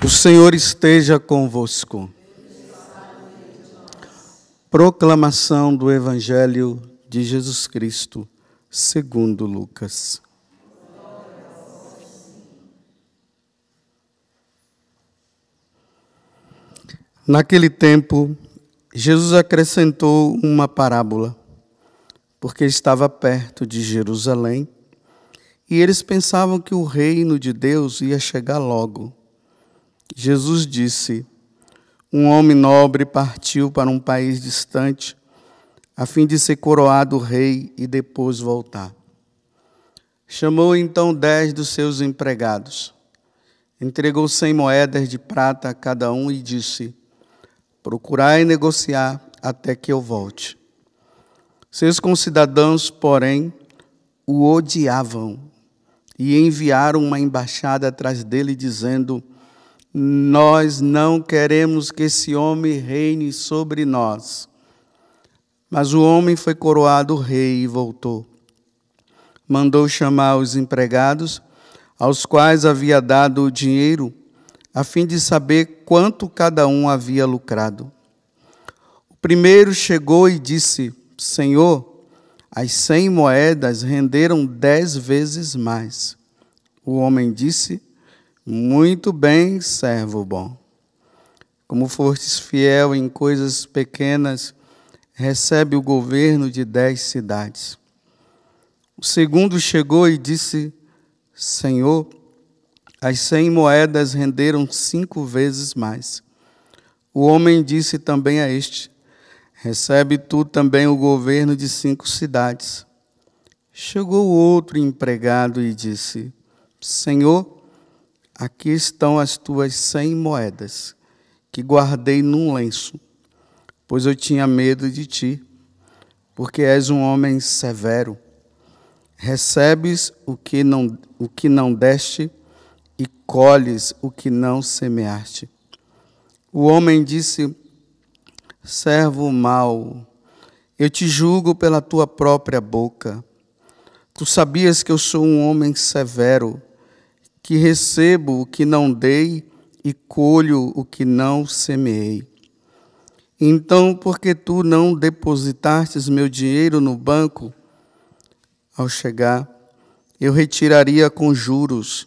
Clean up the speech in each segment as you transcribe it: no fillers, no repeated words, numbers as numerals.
O Senhor esteja convosco. Proclamação do Evangelho de Jesus Cristo, segundo Lucas. Naquele tempo, Jesus acrescentou uma parábola, porque estava perto de Jerusalém, e eles pensavam que o reino de Deus ia chegar logo. Jesus disse: um homem nobre partiu para um país distante, a fim de ser coroado rei e depois voltar. Chamou então 10 dos seus empregados, entregou 100 moedas de prata a cada um e disse: procurai negociar até que eu volte. Seus concidadãos, porém, o odiavam e enviaram uma embaixada atrás dele, dizendo: nós não queremos que esse homem reine sobre nós. Mas o homem foi coroado rei e voltou. Mandou chamar os empregados, aos quais havia dado o dinheiro, a fim de saber quanto cada um havia lucrado. O primeiro chegou e disse: Senhor, as 100 moedas renderam 10 vezes mais. O homem disse: muito bem, servo bom. Como fostes fiel em coisas pequenas, recebe o governo de 10 cidades. O segundo chegou e disse: Senhor, as 100 moedas renderam 5 vezes mais. O homem disse também a este: recebe tu também o governo de 5 cidades. Chegou outro empregado e disse: Senhor, aqui estão as tuas 100 moedas, que guardei num lenço, pois eu tinha medo de ti, porque és um homem severo. Recebes o que não deste e colhes o que não semeaste. O homem disse: servo mau, eu te julgo pela tua própria boca. Tu sabias que eu sou um homem severo, que recebo o que não dei e colho o que não semeei. Então, porque tu não depositastes meu dinheiro no banco, ao chegar, eu retiraria com juros.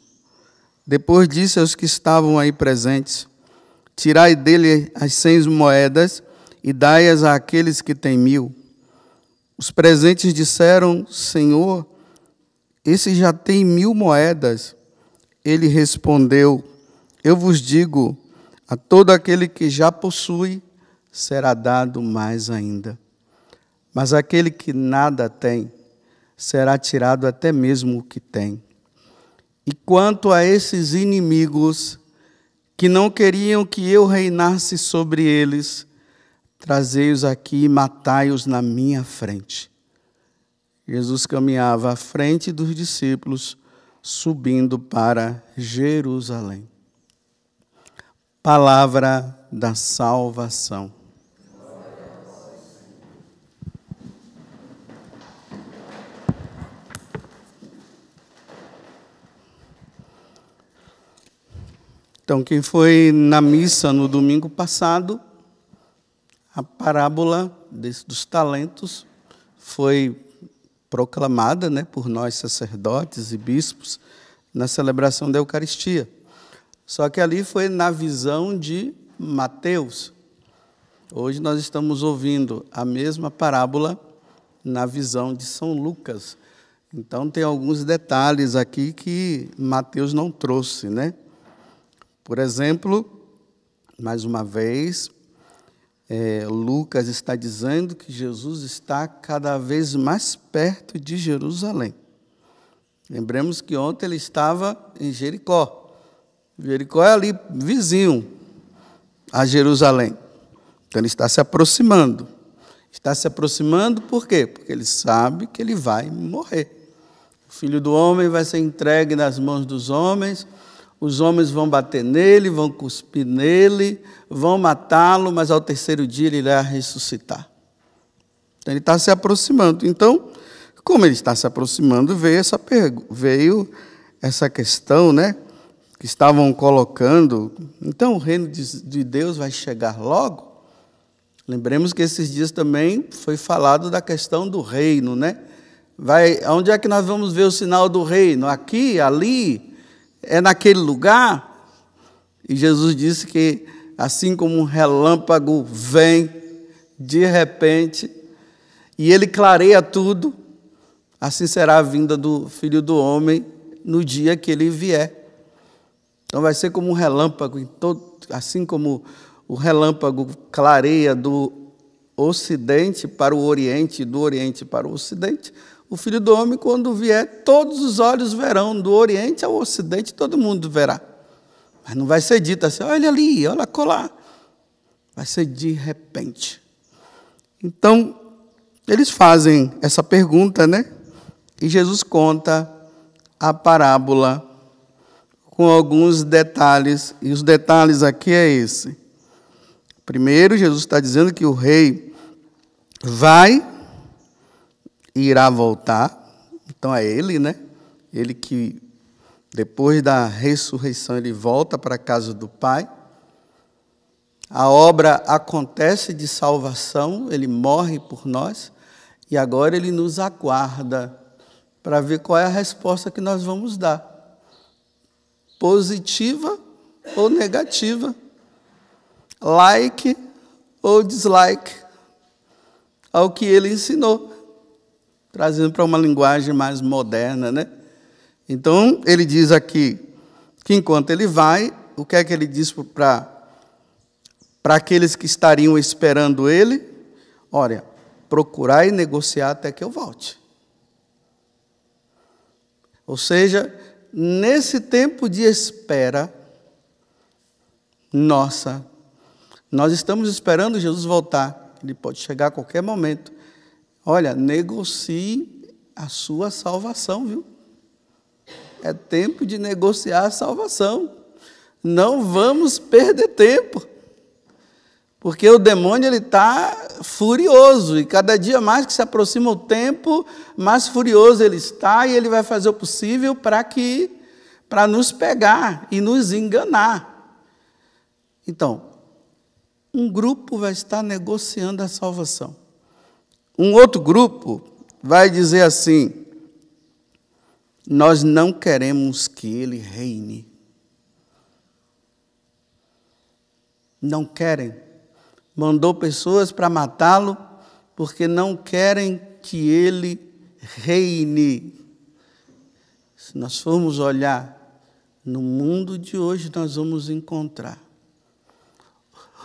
Depois disse aos que estavam aí presentes: tirai dele as 100 moedas e dai-as àqueles que têm 1000. Os presentes disseram: Senhor, esse já tem 1000 moedas. Ele respondeu: eu vos digo, a todo aquele que já possui, será dado mais ainda. Mas aquele que nada tem, será tirado até mesmo o que tem. E quanto a esses inimigos, que não queriam que eu reinasse sobre eles, trazei-os aqui e matai-os na minha frente. Jesus caminhava à frente dos discípulos, subindo para Jerusalém. Palavra da salvação. Então, quem foi na missa no domingo passado, a parábola dos talentos foi proclamada, por nós sacerdotes e bispos na celebração da Eucaristia. Só que ali foi na visão de Mateus. Hoje nós estamos ouvindo a mesma parábola na visão de São Lucas. Então tem alguns detalhes aqui que Mateus não trouxe, Por exemplo, mais uma vez, Lucas está dizendo que Jesus está cada vez mais perto de Jerusalém. Lembremos que ontem ele estava em Jericó. Jericó é ali vizinho a Jerusalém. Então ele está se aproximando. Está se aproximando por quê? Porque ele sabe que ele vai morrer. O Filho do Homem vai ser entregue nas mãos dos homens. Os homens vão bater nele, vão cuspir nele, vão matá-lo, mas ao 3º dia ele irá ressuscitar. Então, ele está se aproximando. Então, como ele está se aproximando, veio essa questão, que estavam colocando, então o reino de Deus vai chegar logo. Lembremos que esses dias também foi falado da questão do reino, né? Onde é que nós vamos ver o sinal do reino? Aqui, ali, é naquele lugar? E Jesus disse que assim como um relâmpago vem de repente, e ele clareia tudo, assim será a vinda do Filho do Homem no dia que ele vier. Então vai ser como um relâmpago, assim como o relâmpago clareia do Ocidente para o Oriente, do Oriente para o Ocidente. O Filho do Homem, quando vier, todos os olhos verão, do Oriente ao Ocidente, todo mundo verá. Mas não vai ser dito assim, olha ali, olha acolá. Vai ser de repente. Então, eles fazem essa pergunta, né? E Jesus conta a parábola com alguns detalhes, e os detalhes aqui é esse. Primeiro, Jesus está dizendo que o rei vai e irá voltar. Então é ele, né? Ele que, depois da ressurreição, ele volta para a casa do Pai. A obra acontece de salvação, ele morre por nós, e agora ele nos aguarda para ver qual é a resposta que nós vamos dar. Positiva ou negativa, like ou dislike ao que ele ensinou, trazendo para uma linguagem mais moderna, né? Então, ele diz aqui que enquanto ele vai, o que é que ele diz para aqueles que estariam esperando ele? Olha, procurar e negociar até que eu volte. Ou seja, nesse tempo de espera, nós estamos esperando Jesus voltar. Ele pode chegar a qualquer momento. Olha, negocie a sua salvação, viu? É tempo de negociar a salvação. Não vamos perder tempo. Porque o demônio está furioso, e cada dia mais que se aproxima o tempo, mais furioso ele está, e ele vai fazer o possível para nos pegar e nos enganar. Então, um grupo vai estar negociando a salvação. Um outro grupo vai dizer assim, nós não queremos que ele reine. Não querem. Mandou pessoas para matá-lo porque não querem que ele reine. Se nós formos olhar no mundo de hoje, nós vamos encontrar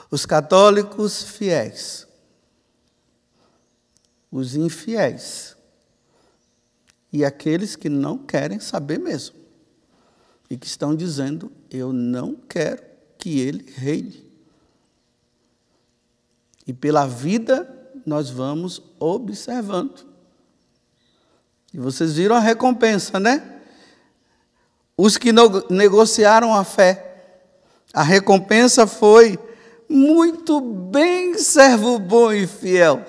os católicos fiéis, os infiéis e aqueles que não querem saber mesmo e que estão dizendo, eu não quero que ele reine. E pela vida nós vamos observando. E vocês viram a recompensa, né? Os que negociaram a fé. A recompensa foi, muito bem, servo bom e fiel.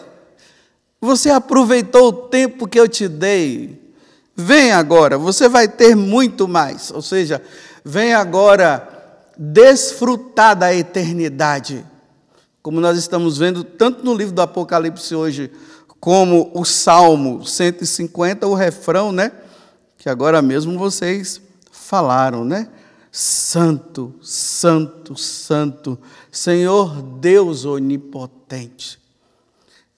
Você aproveitou o tempo que eu te dei. Vem agora, você vai ter muito mais. Ou seja, vem agora desfrutar da eternidade. Como nós estamos vendo tanto no livro do Apocalipse hoje, como o Salmo 150, o refrão, né? Que agora mesmo vocês falaram, né? Santo, Santo, Santo, Senhor Deus onipotente.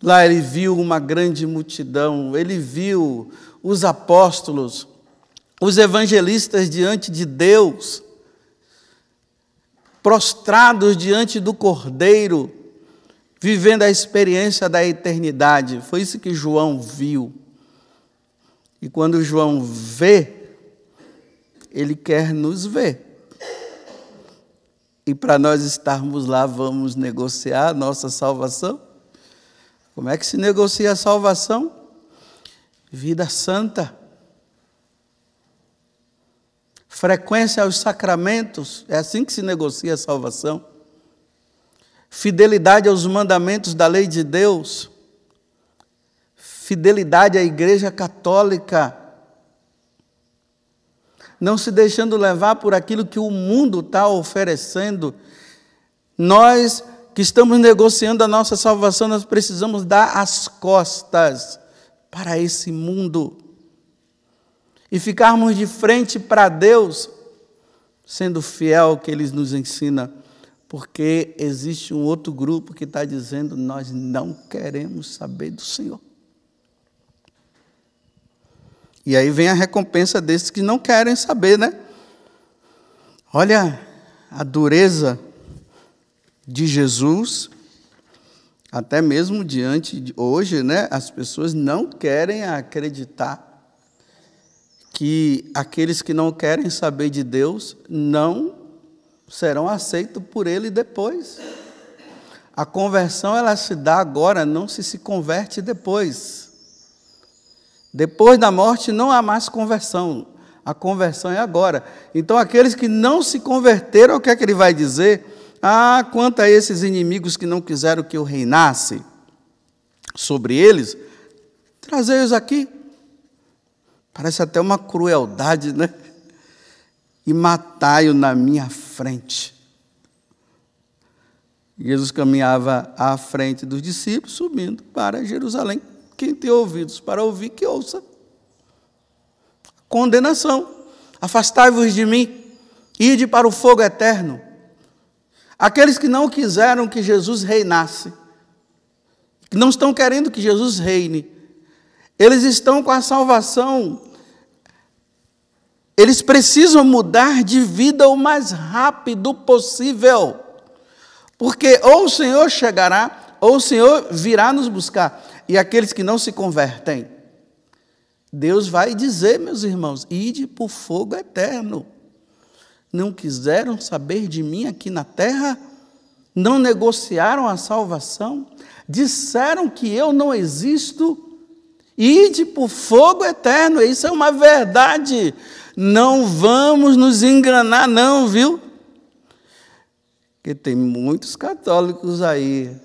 Lá ele viu uma grande multidão, ele viu os apóstolos, os evangelistas diante de Deus, prostrados diante do Cordeiro, vivendo a experiência da eternidade. Foi isso que João viu. E quando João vê, ele quer nos ver. E para nós estarmos lá, vamos negociar a nossa salvação. Como é que se negocia a salvação? Vida santa. Frequência aos sacramentos. É assim que se negocia a salvação. Fidelidade aos mandamentos da lei de Deus, fidelidade à Igreja Católica, não se deixando levar por aquilo que o mundo está oferecendo. Nós que estamos negociando a nossa salvação, nós precisamos dar as costas para esse mundo e ficarmos de frente para Deus, sendo fiel ao que Ele nos ensina, porque existe um outro grupo que está dizendo: nós não queremos saber do Senhor. E aí vem a recompensa desses que não querem saber, né? Olha a dureza de Jesus, até mesmo diante de hoje, né? As pessoas não querem acreditar que aqueles que não querem saber de Deus não serão aceitos por Ele depois. A conversão, ela se dá agora, não se converte depois. Depois da morte não há mais conversão. A conversão é agora. Então, aqueles que não se converteram, o que é que ele vai dizer? Quanto a esses inimigos que não quiseram que eu reinasse sobre eles, trazei-os aqui. Parece até uma crueldade, né? E matai-o na minha frente. Jesus caminhava à frente dos discípulos, subindo para Jerusalém. Quem tem ouvidos para ouvir, que ouça. Condenação. Afastai-vos de mim, ide para o fogo eterno. Aqueles que não quiseram que Jesus reinasse, que não estão querendo que Jesus reine, eles estão com a salvação. Eles precisam mudar de vida o mais rápido possível, porque ou o Senhor chegará, ou o Senhor virá nos buscar. E aqueles que não se convertem, Deus vai dizer, meus irmãos, ide para o fogo eterno. Não quiseram saber de mim aqui na terra, não negociaram a salvação, disseram que eu não existo, ide para o fogo eterno. Isso é uma verdade. Não vamos nos enganar não, viu? Porque tem muitos católicos aí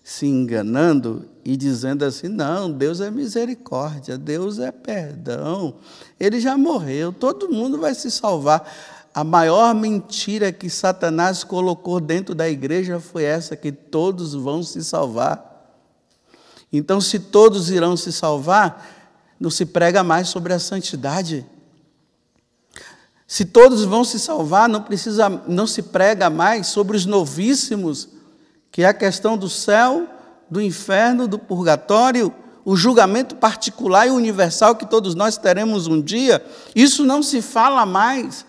se enganando e dizendo assim: não, Deus é misericórdia, Deus é perdão, Ele já morreu, todo mundo vai se salvar. A maior mentira que Satanás colocou dentro da igreja foi essa, que todos vão se salvar. Então, se todos irão se salvar, não se prega mais sobre a santidade. Se todos vão se salvar, não se prega mais sobre os novíssimos, que é a questão do céu, do inferno, do purgatório, o julgamento particular e universal que todos nós teremos um dia. Isso não se fala mais.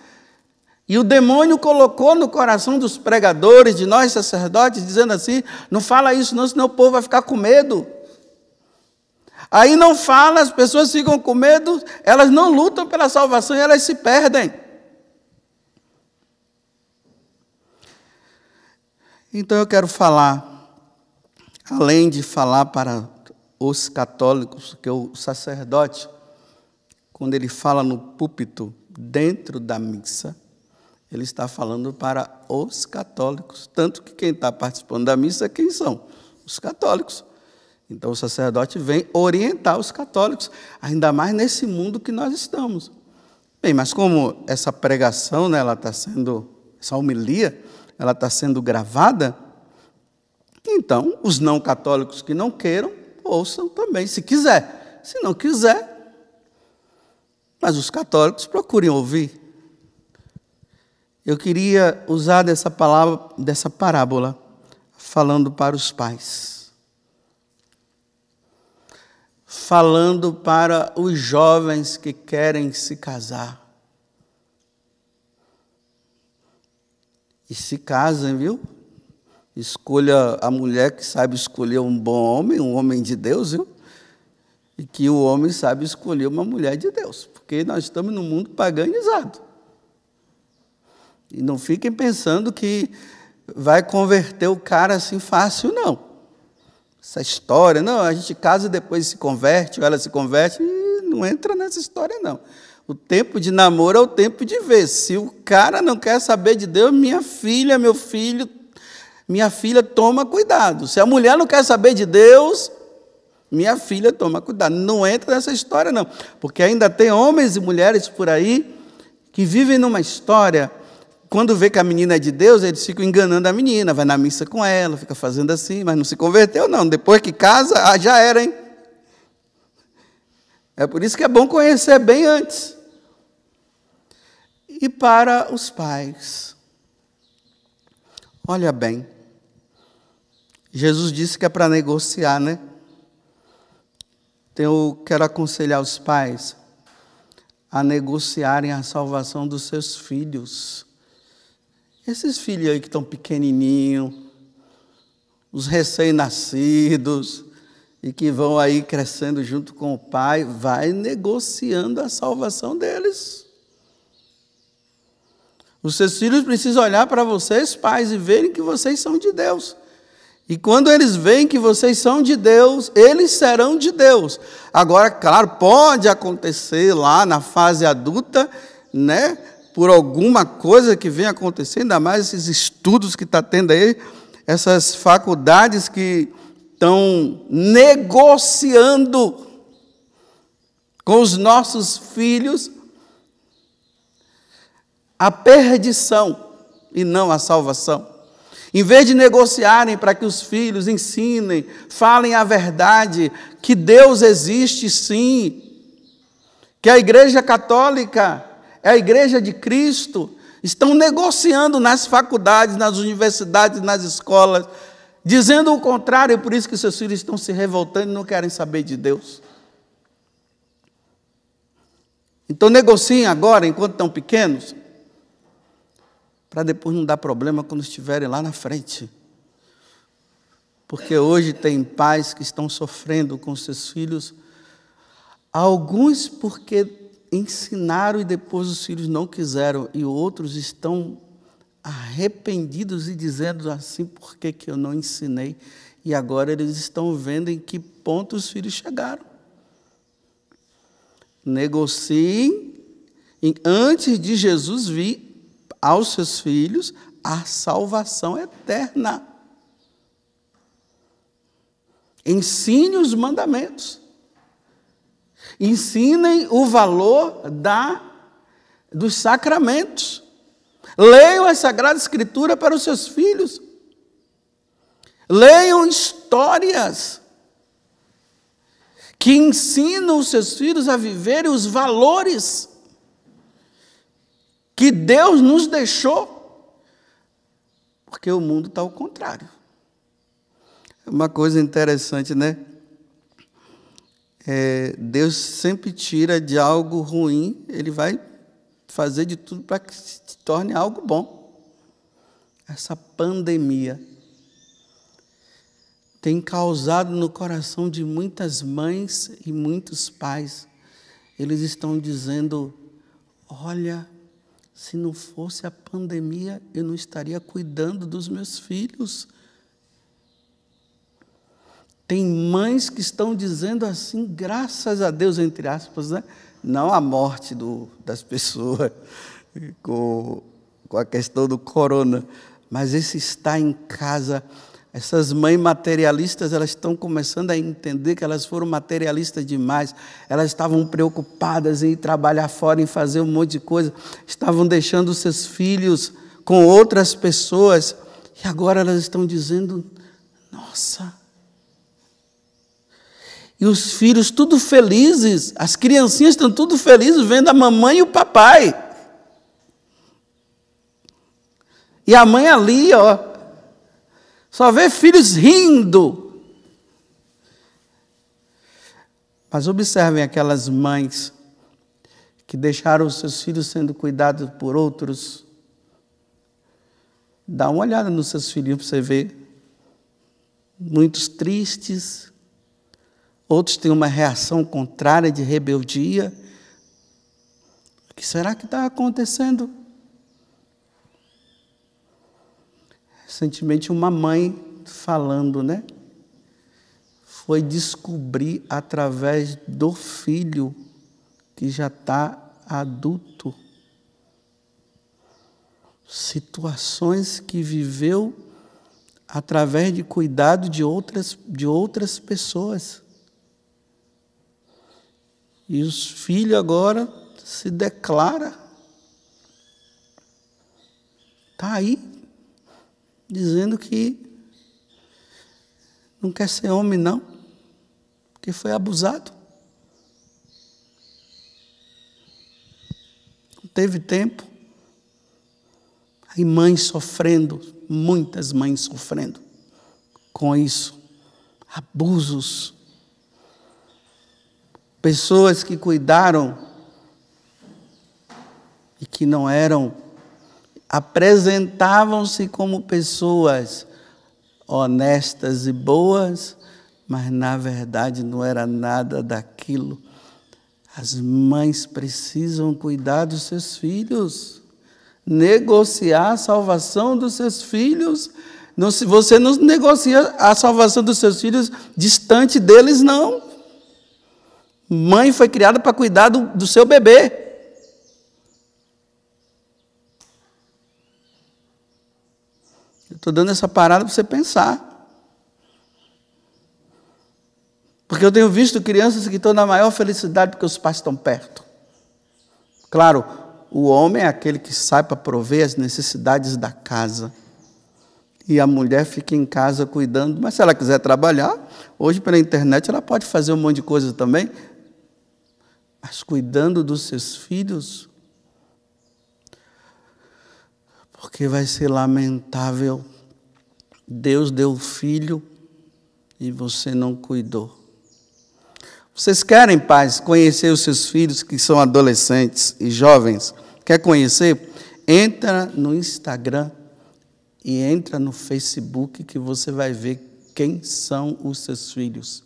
E o demônio colocou no coração dos pregadores, de nós sacerdotes, dizendo assim: não fala isso não, senão o povo vai ficar com medo. Aí não fala, as pessoas ficam com medo, elas não lutam pela salvação e elas se perdem. Então eu quero falar, além de falar para os católicos, que o sacerdote, quando ele fala no púlpito, dentro da missa, ele está falando para os católicos, tanto que quem está participando da missa, quem são? Os católicos. Então o sacerdote vem orientar os católicos, ainda mais nesse mundo que nós estamos. Bem, mas como essa pregação, né, essa homilia, ela está sendo gravada, então os não católicos que não queiram, ouçam também, se quiser. Se não quiser, mas os católicos procurem ouvir. Eu queria usar dessa parábola, falando para os pais, falando para os jovens que querem se casar. E se casem, viu? Escolha a mulher que sabe escolher um bom homem, um homem de Deus, viu? E que o homem sabe escolher uma mulher de Deus, porque nós estamos num mundo paganizado. E não fiquem pensando que vai converter o cara assim fácil, não. Essa história, não, a gente casa e depois se converte, ou ela se converte, e não entra nessa história, não. O tempo de namoro é o tempo de ver. Se o cara não quer saber de Deus, minha filha, meu filho, minha filha, toma cuidado. Se a mulher não quer saber de Deus, minha filha, toma cuidado. Não entra nessa história, não. Porque ainda tem homens e mulheres por aí que vivem numa história, quando vê que a menina é de Deus, eles ficam enganando a menina, vai na missa com ela, fica fazendo assim, mas não se converteu não, depois que casa, já era, hein? É por isso que é bom conhecer bem antes. E para os pais, olha bem, Jesus disse que é para negociar, né? Então, eu quero aconselhar os pais a negociarem a salvação dos seus filhos. Esses filhos aí que estão pequenininhos, os recém-nascidos, e que vão aí crescendo junto com o pai, vai negociando a salvação deles. Os seus filhos precisam olhar para vocês, pais, e verem que vocês são de Deus. E quando eles veem que vocês são de Deus, eles serão de Deus. Agora, claro, pode acontecer lá na fase adulta, né? Por alguma coisa que venha acontecendo, ainda mais esses estudos que está tendo aí, essas faculdades que estão negociando com os nossos filhos a perdição e não a salvação. Em vez de negociarem para que os filhos ensinem, falem a verdade, que Deus existe sim, que a Igreja Católica é a Igreja de Cristo, estão negociando nas faculdades, nas universidades, nas escolas, dizendo o contrário, por isso que seus filhos estão se revoltando e não querem saber de Deus. Então negociem agora, enquanto estão pequenos, para depois não dar problema quando estiverem lá na frente. Porque hoje tem pais que estão sofrendo com seus filhos, alguns porque ensinaram e depois os filhos não quiseram, e outros estão arrependidos e dizendo assim, por que eu não ensinei? E agora eles estão vendo em que ponto os filhos chegaram. Negociem antes de Jesus vir aos seus filhos a salvação eterna. Ensine os mandamentos. Ensinem o valor dos sacramentos. Leiam a Sagrada Escritura para os seus filhos. Leiam histórias que ensinam os seus filhos a viverem os valores que Deus nos deixou, porque o mundo está ao contrário. É uma coisa interessante, né? Deus sempre tira de algo ruim, Ele vai fazer de tudo para que se torne algo bom. Essa pandemia tem causado no coração de muitas mães e muitos pais. Eles estão dizendo, olha, se não fosse a pandemia, eu não estaria cuidando dos meus filhos. Tem mães que estão dizendo assim, graças a Deus, entre aspas, né? Não a morte das pessoas com a questão do corona, mas esse estar em casa. Essas mães materialistas, elas estão começando a entender que elas foram materialistas demais. Elas estavam preocupadas em ir trabalhar fora, em fazer um monte de coisa. Estavam deixando os seus filhos com outras pessoas. E agora elas estão dizendo, nossa. E os filhos tudo felizes. As criancinhas estão tudo felizes vendo a mamãe e o papai. E a mãe ali, ó. Só vê filhos rindo. Mas observem aquelas mães que deixaram os seus filhos sendo cuidados por outros. Dá uma olhada nos seus filhinhos para você ver. Muitos tristes. Outros têm uma reação contrária de rebeldia. O que será que está acontecendo? Recentemente, uma mãe falando, né? Foi descobrir através do filho que já está adulto. Situações que viveu através de cuidado de outras pessoas. E os filhos agora se declaram está aí dizendo que não quer ser homem, não, porque foi abusado. Não teve tempo. Aí mães sofrendo, muitas mães sofrendo com isso. Abusos. Pessoas que cuidaram e que não eram, apresentavam-se como pessoas honestas e boas, mas na verdade não era nada daquilo. As mães precisam cuidar dos seus filhos, negociar a salvação dos seus filhos. Não, se você não negocia a salvação dos seus filhos distante deles, não. Mãe foi criada para cuidar do seu bebê. Eu estou dando essa parada para você pensar. Porque eu tenho visto crianças que estão na maior felicidade porque os pais estão perto. Claro, o homem é aquele que sai para prover as necessidades da casa. E a mulher fica em casa cuidando. Mas se ela quiser trabalhar, hoje pela internet ela pode fazer um monte de coisa também. Mas cuidando dos seus filhos, porque vai ser lamentável. Deus deu o filho e você não cuidou. Vocês querem, pais, conhecer os seus filhos que são adolescentes e jovens? Quer conhecer? Entra no Instagram e entra no Facebook que você vai ver quem são os seus filhos.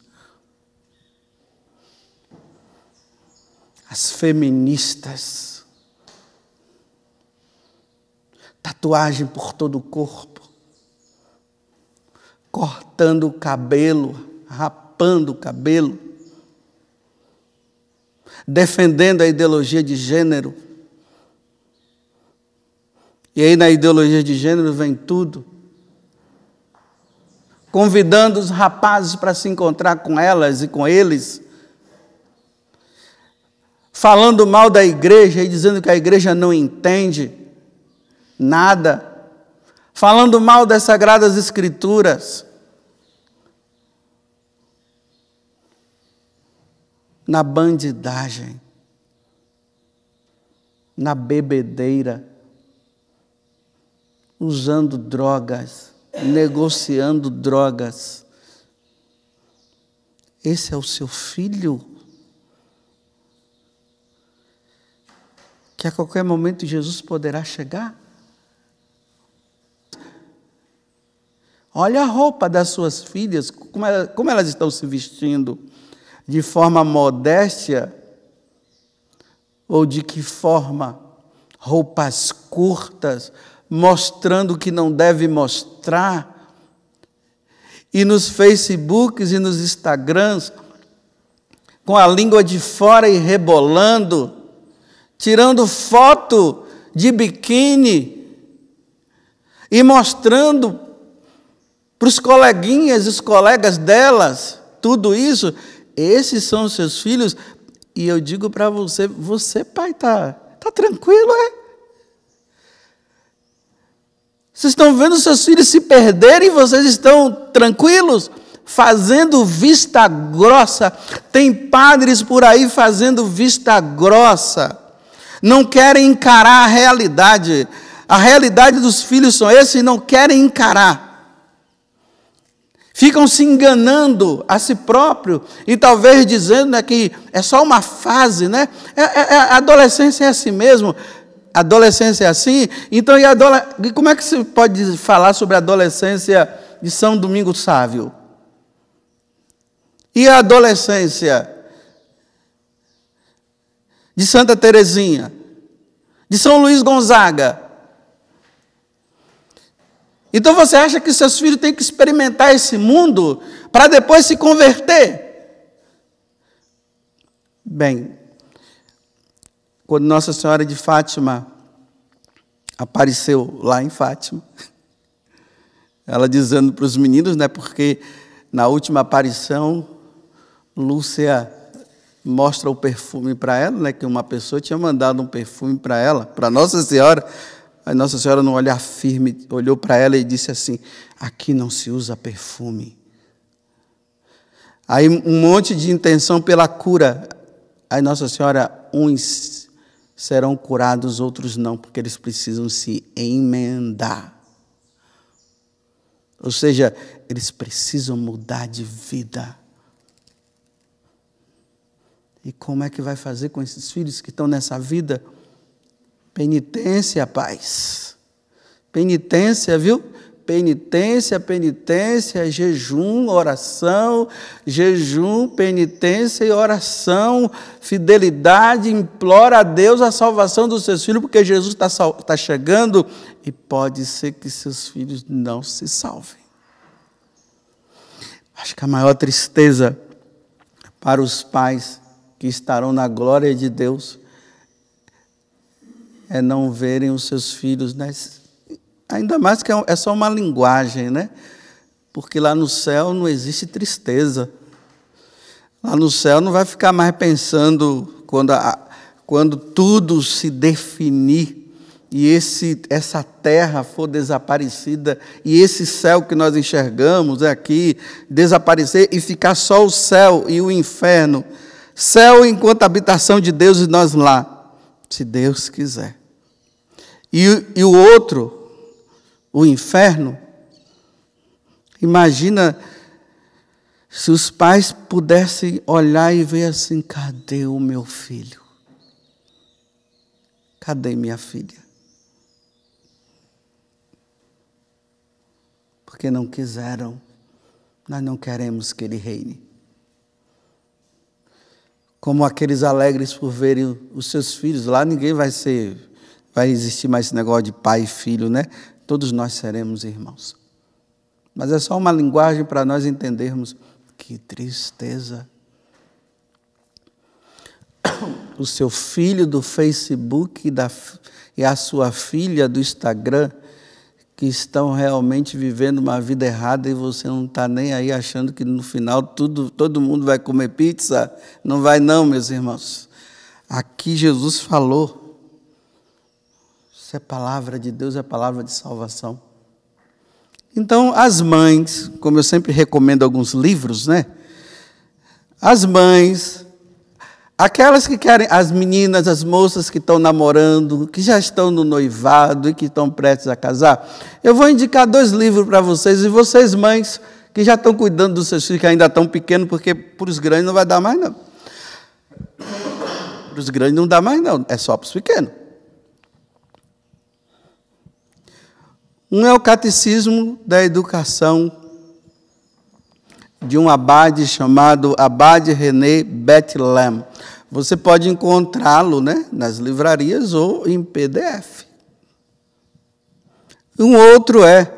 As feministas. Tatuagem por todo o corpo. Cortando o cabelo, rapando o cabelo. Defendendo a ideologia de gênero. E aí na ideologia de gênero vem tudo. Convidando os rapazes para se encontrar com elas e com eles. Falando mal da igreja e dizendo que a igreja não entende nada. Falando mal das Sagradas Escrituras. Na bandidagem. Na bebedeira. Usando drogas. Negociando drogas. Esse é o seu filho? Que a qualquer momento Jesus poderá chegar? Olha a roupa das suas filhas, como elas estão se vestindo, de forma modéstia, ou de que forma? Roupas curtas, mostrando o que não deve mostrar, e nos Facebooks e nos Instagrams, com a língua de fora e rebolando, tirando foto de biquíni e mostrando para os coleguinhas e os colegas delas, tudo isso. Esses são os seus filhos. E eu digo para você pai, tá tranquilo, é? Vocês estão vendo seus filhos se perderem e vocês estão tranquilos? Fazendo vista grossa. Tem padres por aí fazendo vista grossa. Não querem encarar a realidade. A realidade dos filhos são esses e não querem encarar. Ficam se enganando a si próprio e talvez dizendo, né, que é só uma fase, né? A adolescência é assim mesmo. A adolescência é assim. Então, como é que se pode falar sobre a adolescência de São Domingos Sávio? E a adolescência de Santa Teresinha, de São Luís Gonzaga? Então você acha que seus filhos têm que experimentar esse mundo para depois se converter? Bem, quando Nossa Senhora de Fátima apareceu lá em Fátima, ela dizendo para os meninos, né, porque na última aparição, Lúcia mostra o perfume para ela, né, que uma pessoa tinha mandado um perfume para ela, para Nossa Senhora. Aí Nossa Senhora, num olhar firme, olhou para ela e disse assim: aqui não se usa perfume. Aí um monte de intenção pela cura. Aí Nossa Senhora, uns serão curados, outros não, porque eles precisam se emendar. Ou seja, eles precisam mudar de vida. E como é que vai fazer com esses filhos que estão nessa vida? Penitência, paz. Penitência, viu? Penitência, penitência, jejum, oração, jejum, penitência e oração, fidelidade, implora a Deus a salvação dos seus filhos, porque Jesus está chegando e pode ser que seus filhos não se salvem. Acho que a maior tristeza para os pais que estarão na glória de Deus é não verem os seus filhos, né? Ainda mais que é só uma linguagem, né? Porque lá no céu não existe tristeza. Lá no céu não vai ficar mais pensando quando tudo se definir e essa terra for desaparecida e esse céu que nós enxergamos aqui desaparecer e ficar só o céu e o inferno. Céu enquanto habitação de Deus e nós lá, se Deus quiser. E o outro, o inferno, imagina se os pais pudessem olhar e ver assim: cadê o meu filho? Cadê minha filha? Porque não quiseram, nós não queremos que ele reine. Como aqueles alegres por verem os seus filhos, lá ninguém vai existir mais esse negócio de pai e filho, né? Todos nós seremos irmãos. Mas é só uma linguagem para nós entendermos que tristeza. O seu filho do Facebook e a sua filha do Instagram, que estão realmente vivendo uma vida errada e você não está nem aí achando que no final todo mundo vai comer pizza. Não vai não, meus irmãos. Aqui Jesus falou. Isso é palavra de Deus, é palavra de salvação. Então, as mães, como eu sempre recomendo alguns livros, né? As mães, aquelas que querem, as meninas, as moças que estão namorando, que já estão no noivado e que estão prestes a casar, eu vou indicar 2 livros para vocês, e vocês, mães, que já estão cuidando dos seus filhos, que ainda estão pequenos, porque para os grandes não vai dar mais, não. Para os grandes não dá mais, não, é só para os pequenos. Um é o Catecismo da Educação, de um abade chamado Abade René Bethlehem. Você pode encontrá-lo, né, nas livrarias ou em PDF. Um outro é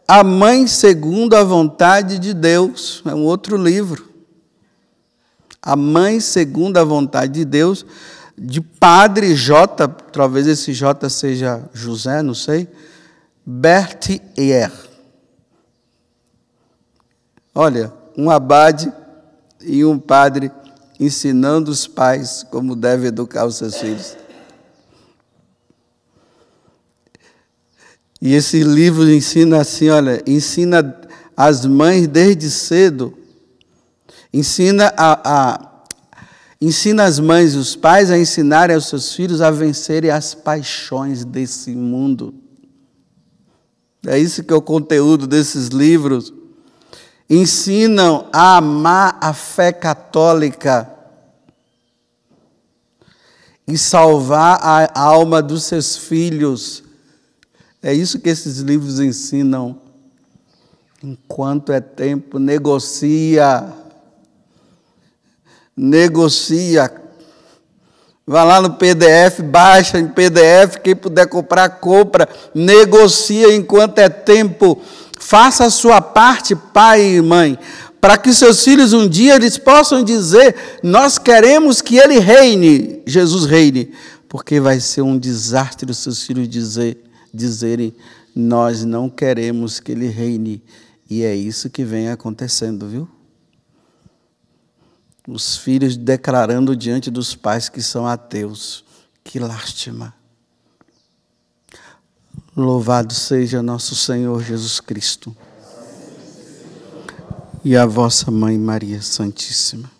A Mãe Segundo a Vontade de Deus, é um outro livro. A Mãe Segundo a Vontade de Deus, de Padre J, talvez esse J seja José, não sei, Berthier. Olha, um abade e um padre ensinando os pais como devem educar os seus filhos. E esse livro ensina assim, olha, ensina as mães desde cedo, ensina as mães e os pais a ensinarem aos seus filhos a vencerem as paixões desse mundo. É isso que é o conteúdo desses livros. Ensinam a amar a fé católica e salvar a alma dos seus filhos. É isso que esses livros ensinam. Enquanto é tempo, negocia. Vai lá no PDF, baixa em PDF, quem puder comprar, compra. Negocia enquanto é tempo. Faça a sua parte, pai e mãe, para que seus filhos um dia eles possam dizer: nós queremos que ele reine, Jesus reine, porque vai ser um desastre os seus filhos dizerem: nós não queremos que ele reine. E é isso que vem acontecendo, viu? Os filhos declarando diante dos pais que são ateus. Que lástima. Louvado seja nosso Senhor Jesus Cristo. E a vossa Mãe Maria Santíssima.